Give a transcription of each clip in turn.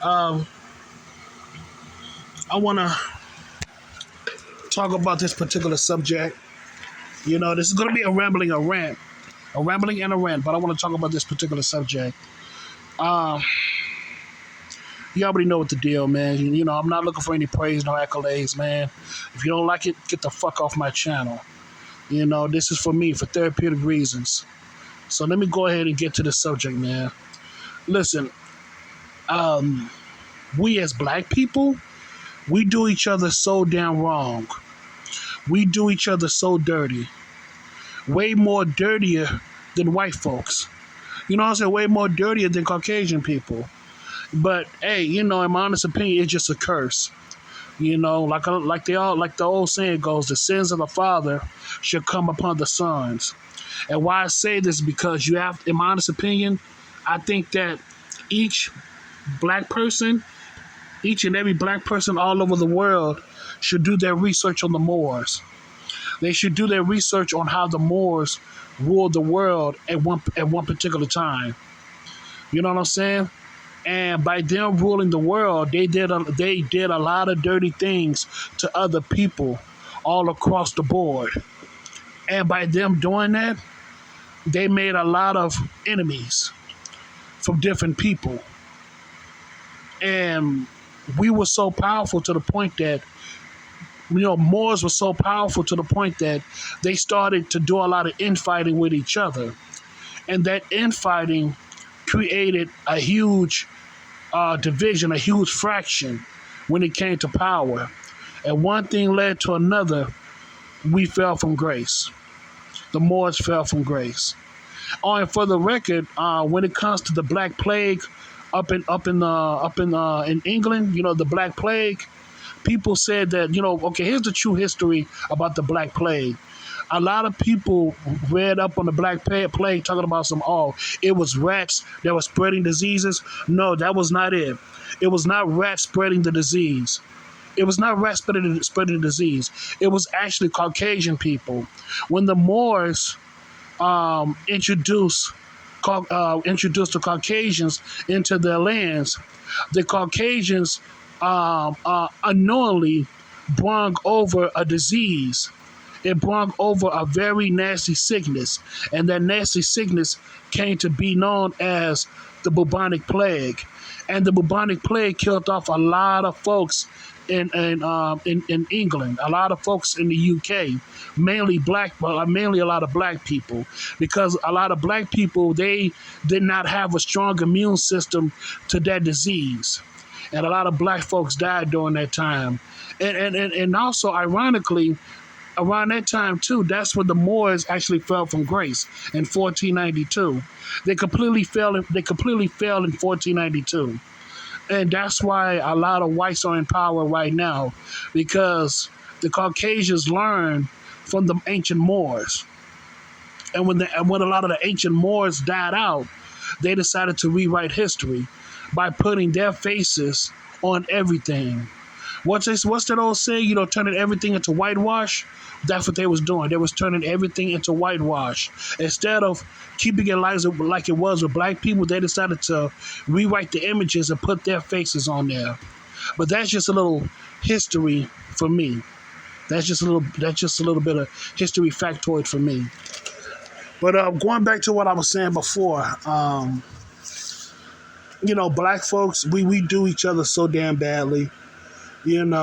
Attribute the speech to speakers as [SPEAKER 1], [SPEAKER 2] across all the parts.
[SPEAKER 1] Um, I want to talk about this particular subject. This is going to be a rambling, and a rant, but I want to talk about this particular subject. Um, you already know what the deal, man. I'm not looking for any praise, no accolades, man. If you don't like it, get the fuck off my channel. This is for me, for therapeutic reasons. So let me go ahead and get to the subject, man. Listen, we as black people, we do each other so damn wrong. We do each other so dirty. Way more dirtier than white folks. You know what I'm saying? Way more dirtier than Caucasian people. But hey, in my honest opinion, it's just a curse. Like the old saying goes, the sins of the father shall come upon the sons. And why I say this, because you have, in my honest opinion, I think that each and every black person all over the world should do their research on the Moors. They should do their research on how the Moors ruled the world at one particular time. You know what I'm saying? And by them ruling the world, they did a lot of dirty things to other people all across the board. And by them doing that, they made a lot of enemies from different people. And we were so powerful to the point that, Moors were so powerful to the point that they started to do a lot of infighting with each other. And that infighting created a huge division, a huge fraction when it came to power. And one thing led to another. We fell from grace. The Moors fell from grace. Oh, and for the record, when it comes to the Black Plague up in England, the Black Plague, people said that, okay, here's the true history about the Black Plague. A lot of people read up on the Black Plague talking about it was rats that were spreading diseases. No, that was not it. It was not rats spreading the disease. It was not rats spreading the disease. It was actually Caucasian people. When the Moors introduced the Caucasians into their lands, the Caucasians unknowingly brought over a disease. It brought over a very nasty sickness, and that nasty sickness came to be known as the bubonic plague. And the bubonic plague killed off a lot of folks in England, a lot of folks in the UK, mainly a lot of black people, because a lot of black people, they did not have a strong immune system to that disease. And a lot of black folks died during that time. And also, ironically, around that time too, that's when the Moors actually fell from grace in 1492. They completely fell in 1492. And that's why a lot of whites are in power right now, because the Caucasians learned from the ancient Moors. And when a lot of the ancient Moors died out, they decided to rewrite history by putting their faces on everything. What's that old saying? Turning everything into whitewash. That's what they was doing. They was turning everything into whitewash. Instead of keeping it like it was with black people, they decided to rewrite the images and put their faces on there. But that's just a little history for me. That's just a little bit of history factoid for me. But going back to what I was saying before, black folks, we do each other so damn badly. And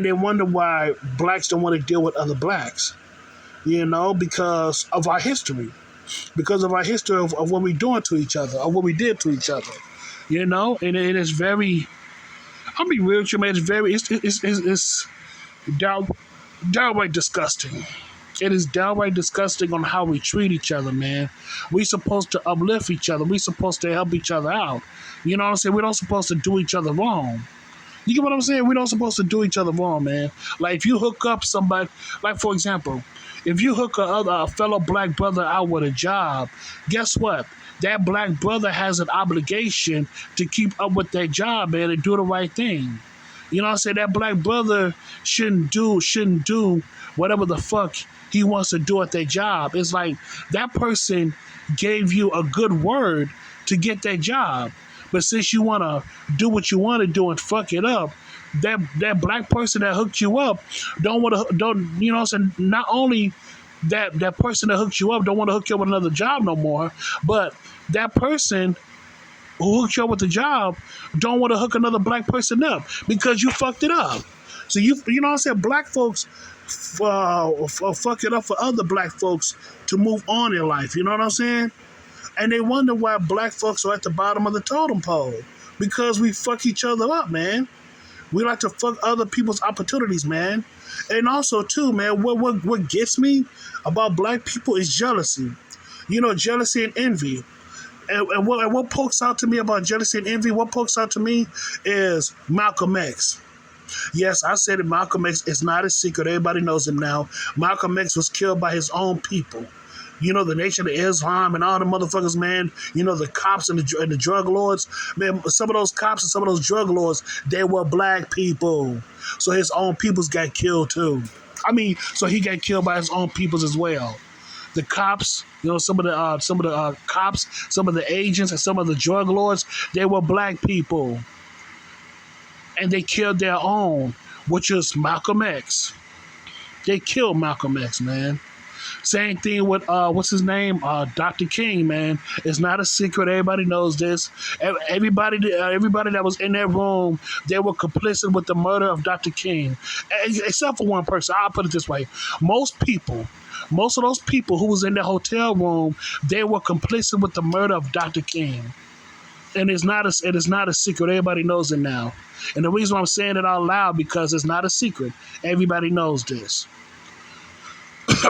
[SPEAKER 1] they wonder why blacks don't want to deal with other blacks, because of our history, of what we're doing to each other, or what we did to each other, and it is very, I'll be real with you, man, it's downright disgusting. It is downright disgusting on how we treat each other, man. We supposed to uplift each other. We supposed to help each other out. You know what I'm saying? We don't supposed to do each other wrong. You get what I'm saying? We don't supposed to do each other wrong, man. Like, if you hook up somebody, like, for example, if you hook a fellow black brother out with a job, guess what? That black brother has an obligation to keep up with that job, man, and do the right thing. You know what I'm saying? That black brother shouldn't do whatever the fuck he wants to do at their job. It's like that person gave you a good word to get that job. But since you want to do what you want to do and fuck it up, that black person that hooked you up don't you know what I'm saying? Not only that person that hooked you up don't want to hook you up with another job no more, but that person who hooked you up with the job don't want to hook another black person up because you fucked it up. So you know what I'm saying? Black folks fuck it up for other black folks to move on in life. You know what I'm saying? And they wonder why black folks are at the bottom of the totem pole because we fuck each other up, man. We like to fuck other people's opportunities, man. And also, too, man, what gets me about black people is jealousy. You know, jealousy and envy. And what pokes out to me about jealousy and envy, what pokes out to me is Malcolm X. Yes, I said it, Malcolm X is not a secret. Everybody knows him now. Malcolm X was killed by his own people. You know, the Nation of Islam and all the motherfuckers, man. You know, the cops and the drug lords. Man, some of those cops and some of those drug lords, they were black people. So his own peoples got killed too. I mean, so he got killed by his own peoples as well. The cops, you know, some of the cops, some of the agents, and some of the drug lords, they were black people. And they killed their own, which is Malcolm X. They killed Malcolm X, man. Same thing with what's his name, Dr. King, man. It's not a secret. Everybody knows this. Everybody that was in that room, they were complicit with the murder of Dr. King, except for one person. I'll put it this way: most of those people who was in the hotel room, they were complicit with the murder of Dr. King. And it is not a secret. Everybody knows it now. And the reason why I'm saying it out loud because it's not a secret. Everybody knows this.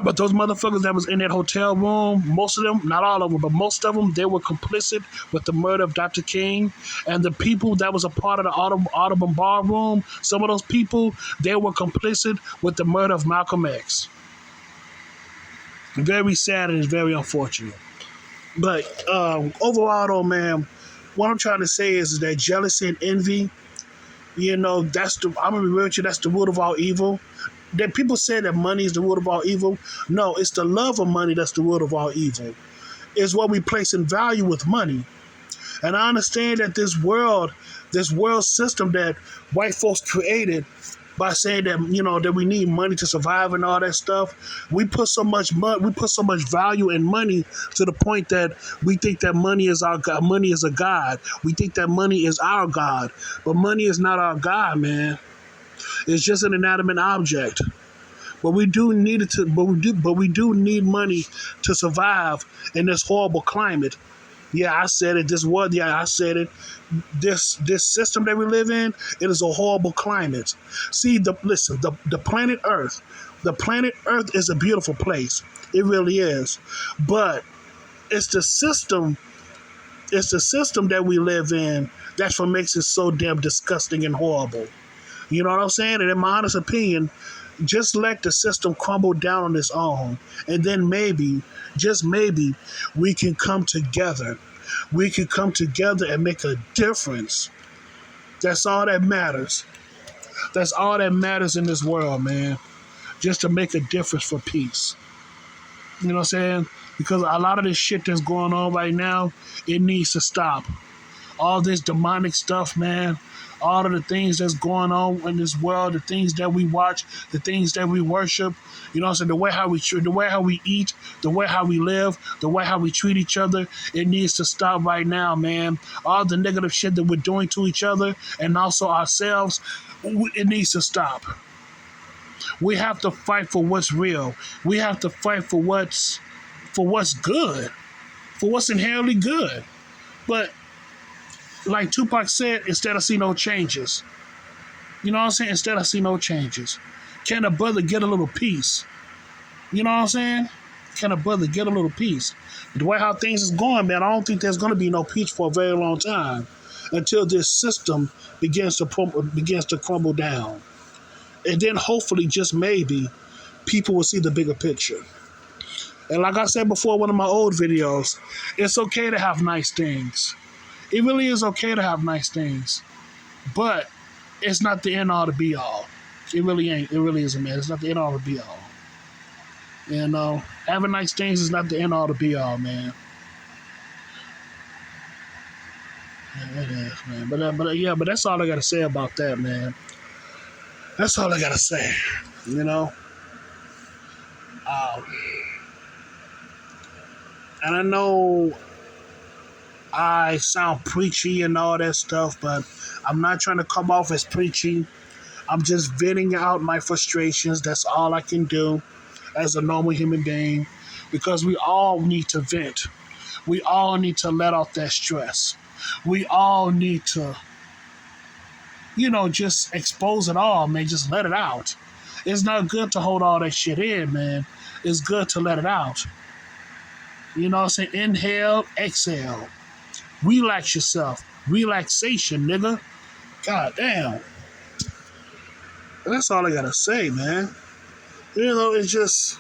[SPEAKER 1] But those motherfuckers that was in that hotel room, most of them, not all of them, but most of them, they were complicit with the murder of Dr. King. And the people that was a part of the Audubon ballroom, some of those people, they were complicit with the murder of Malcolm X. Very sad and it's very unfortunate. But overall, though, man, what I'm trying to say is that jealousy and envy, you know, I'm gonna be real with you, that's the root of all evil. That people say that money is the root of all evil. No, it's the love of money that's the root of all evil. It's what we place in value with money. And I understand that this world system that white folks created by saying that, you know, that we need money to survive and all that stuff, we put so much value in money to the point that we think that money is our God. Money is a god. We think that money is our God, but money is not our God, man. It's just an inanimate object. But we do need it to. But we do need money to survive in this horrible climate. Yeah, I said it. I said it. This system that we live in, it is a horrible climate. See, the planet Earth. The planet Earth is a beautiful place. It really is. But it's the system. It's the system that we live in that's what makes it so damn disgusting and horrible. You know what I'm saying? And in my honest opinion, just let the system crumble down on its own. And then maybe, just maybe, we can come together. We can come together and make a difference. That's all that matters. That's all that matters in this world, man. Just to make a difference for peace. You know what I'm saying? Because a lot of this shit that's going on right now, it needs to stop. All this demonic stuff, man. All of the things that's going on in this world, the things that we watch, the things that we worship, you know what I'm saying, the way how we eat, the way how we live, the way how we treat each other, it needs to stop right now, man. All the negative shit that we're doing to each other and also ourselves, it needs to stop. We have to fight for what's real. We have to fight for what's good, for what's inherently good. But like Tupac said, instead I see no changes. You know what I'm saying? Instead I see no changes. Can a brother get a little peace? You know what I'm saying? Can a brother get a little peace? The way how things is going, man, I don't think there's going to be no peace for a very long time until this system begins to crumble down. And then hopefully, just maybe, people will see the bigger picture. And like I said before in one of my old videos, it's okay to have nice things. It really is okay to have nice things, but it's not the end all to be all. It really ain't. It really isn't, man. It's not the end all to be all. You know, having nice things is not the end all to be all, man. It is, man. But that's all I gotta say about that, man. That's all I gotta say. You know, um, and I know I sound preachy and all that stuff, but I'm not trying to come off as preachy. I'm just venting out my frustrations. That's all I can do as a normal human being, because we all need to vent. We all need to let off that stress. We all need to, just expose it all, man. Just let it out. It's not good to hold all that shit in, man. It's good to let it out. You know what I'm saying? Inhale, exhale. Relax yourself. Relaxation, nigga. God damn. That's all I gotta say, man. It's just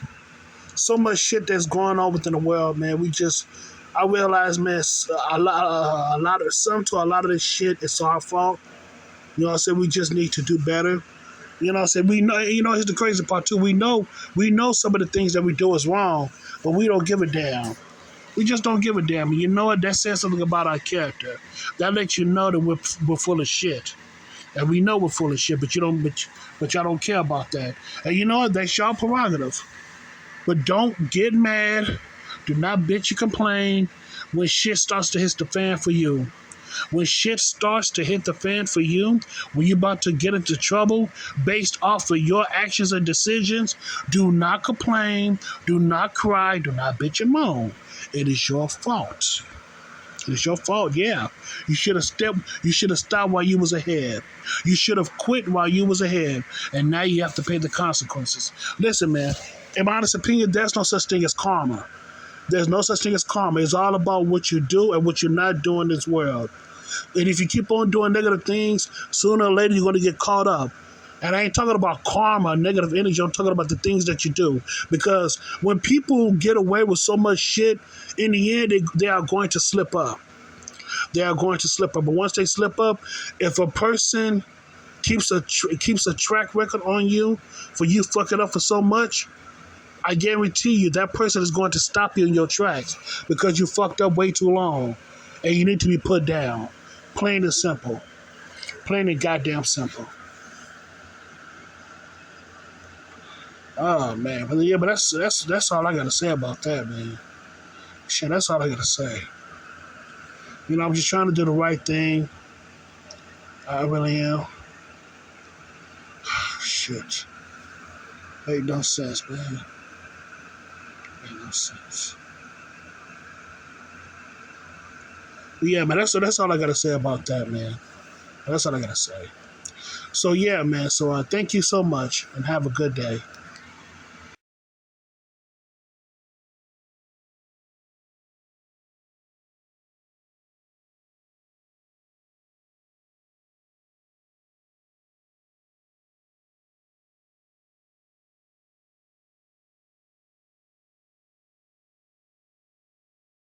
[SPEAKER 1] so much shit that's going on within the world, man. I realize, man, a lot of this shit is our fault. You know what I'm saying? We just need to do better. You know what I'm saying? We know, here's the crazy part too. We know some of the things that we do is wrong, but we don't give a damn. We just don't give a damn. And you know what? That says something about our character. That lets you know that we're full of shit. And we know we're full of shit, but y'all don't care about that. And you know what? That's y'all prerogative. But don't get mad. Do not bitch and complain when shit starts to hit the fan for you. When shit starts to hit the fan for you, when you're about to get into trouble based off of your actions and decisions, do not complain, do not cry, do not bitch and moan. It is your fault. It's your fault, yeah. You should have stopped while you was ahead. You should have quit while you was ahead. And now you have to pay the consequences. Listen, man, in my honest opinion, there's no such thing as karma. There's no such thing as karma. It's all about what you do and what you're not doing in this world. And if you keep on doing negative things, sooner or later you're going to get caught up. And I ain't talking about karma, negative energy. I'm talking about the things that you do. Because when people get away with so much shit, in the end, they are going to slip up. They are going to slip up. But once they slip up, if a person keeps a track record on you for you fucking up for so much, I guarantee you that person is going to stop you in your tracks because you fucked up way too long. And you need to be put down. Plain and simple. Plain and goddamn simple. Oh man, but that's all I gotta say about that, man. Shit, that's all I gotta say. I'm just trying to do the right thing. I really am. Shit, ain't no sense, man. Ain't no sense. But yeah, man, that's all I gotta say about that, man. That's all I gotta say. So yeah, man. So thank you so much, and have a good day.